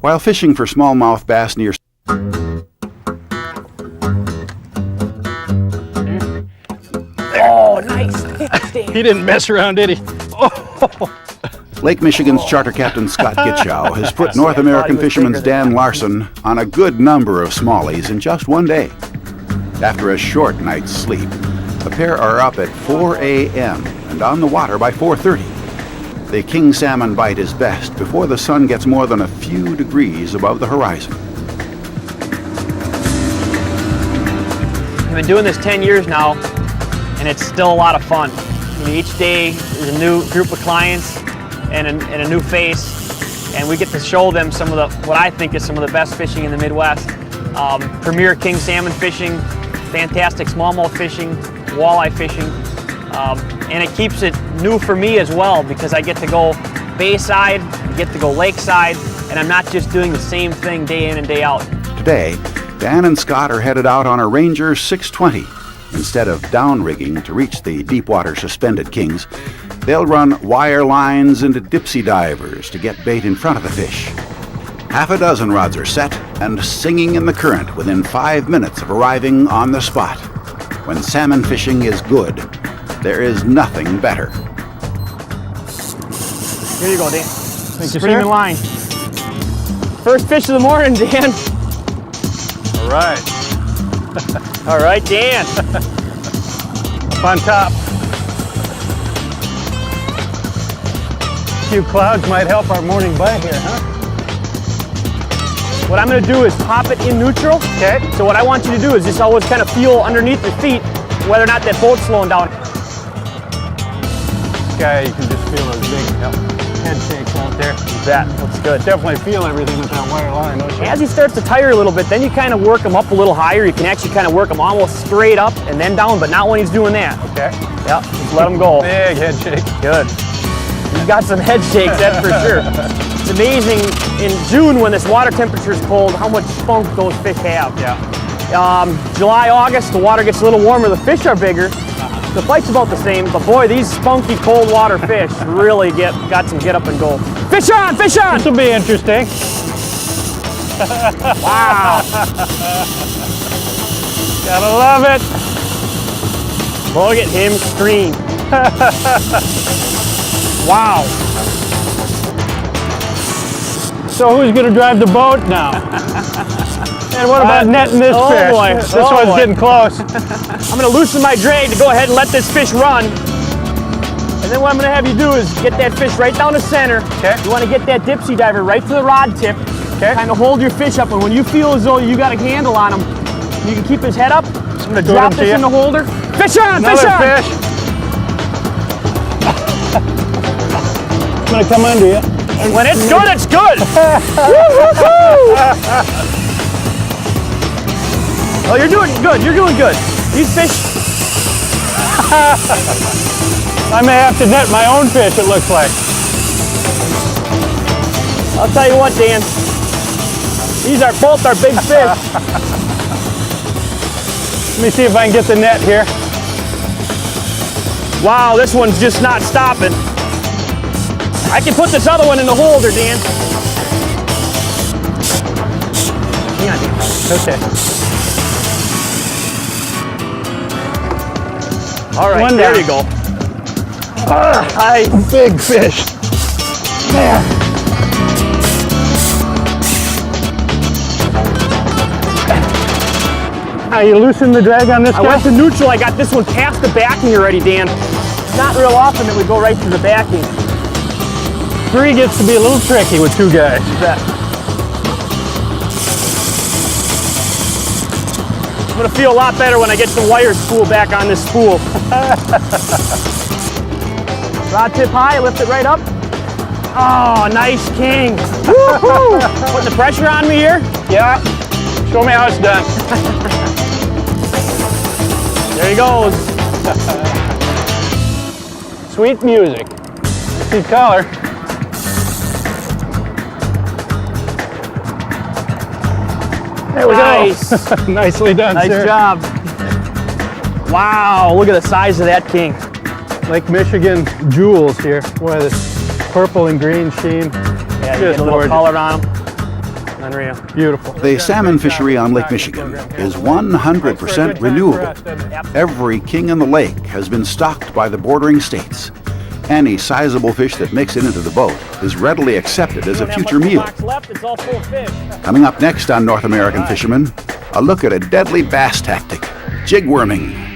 While fishing for smallmouth bass near Oh, nice. He didn't mess around, did he? Oh. Lake Michigan's charter captain Scott Gitschow has put North American fisherman's Dan Larson on a good number of smallies in just one day. After a short night's sleep, the pair are up at 4 a.m. and on the water by 4:30. The king salmon bite is best before the sun gets more than a few degrees above the horizon. I've been doing this 10 years now, and it's still a lot of fun. I mean, each day is a new group of clients and a new face, and we get to show them some of what I think is some of the best fishing in the Midwest. Premier king salmon fishing, fantastic smallmouth fishing, walleye fishing, and it keeps it new for me as well because I get to go bayside, I get to go lakeside, and I'm not just doing the same thing day in and day out. Today, Dan and Scott are headed out on a Ranger 620. Instead of downrigging to reach the deepwater suspended kings, they'll run wire lines into dipsy divers to get bait in front of the fish. Half a dozen rods are set and singing in the current within 5 minutes of arriving on the spot. When salmon fishing is good, there is nothing better. Here you go, Dan. Thank you, Put him sir. in line. First fish of the morning, Dan. All right. All right, Dan. Up on top. A few clouds might help our morning bite here, huh? What I'm gonna do is pop it in neutral. Okay. So what I want you to do is just always kind of feel underneath your feet whether or not that boat's slowing down. This guy, you can just feel those big head shakes out there. That looks good. Definitely feel everything with that wire line, don't you? As he starts to tire a little bit, then you kind of work him up a little higher. You can actually kind of work him almost straight up and then down, but not when he's doing that. Okay. Yep, just let him go. Big head shake. Good. You've got some head shakes, that's for sure. It's amazing in June when this water temperature is cold how much spunk those fish have. Yeah. July, August, the water gets a little warmer, the fish are bigger. The fight's about the same, but boy, these spunky cold water fish really got some get up and go. Fish on, fish on! This will be interesting. Wow. Gotta love it. Look at him scream. Wow. So who's gonna drive the boat now? And what about netting this oh fish? boy, This oh one's boy. getting close. I'm gonna loosen my drag to go ahead and let this fish run. And then what I'm gonna have you do is get that fish right down the center. Okay. You wanna get that dipsy diver right to the rod tip. Okay. Kind of hold your fish up, and when you feel as though you got a handle on him, you can keep his head up. I'm gonna Good drop one to this you. in the holder. Fish on, Another fish on! fish. I'm gonna come under you. And when it's good, it's good! Woo-hoo-hoo! Oh, you're doing good, you're doing good. These fish, I may have to net my own fish, it looks like. I'll tell you what, Dan. These are both our big fish. Let me see if I can get the net here. Wow, this one's just not stopping. I can put this other one in the holder, Dan. Hang on, Dan. Okay. All right, One there down. you go. Big fish. There. You loosen the drag on this I guy? went to neutral. I got this one past the backing already, Dan. Not real often that we go right to the backing. 3 gets to be a little tricky with 2 guys. I'm gonna feel a lot better when I get the wire spool back on this spool. Rod tip high, lift it right up. Oh, nice king. Woo-hoo! Putting the pressure on me here. Yeah. Show me how it's done. There he goes. Sweet music. See color. There we Nice. go. Nicely done, Nice sir. job. Wow, look at the size of that king. Lake Michigan jewels here. Boy, this purple and green sheen. Yeah, you Just get a little gorgeous. color on him. Unreal. Beautiful. The salmon fishery on Lake Michigan is 100% renewable. Every king in the lake has been stocked by the bordering states. Any sizable fish that makes it into the boat is readily accepted as a future meal. It's all full of fish. Coming up next on North American Fishermen, a look at a deadly bass tactic, jig worming.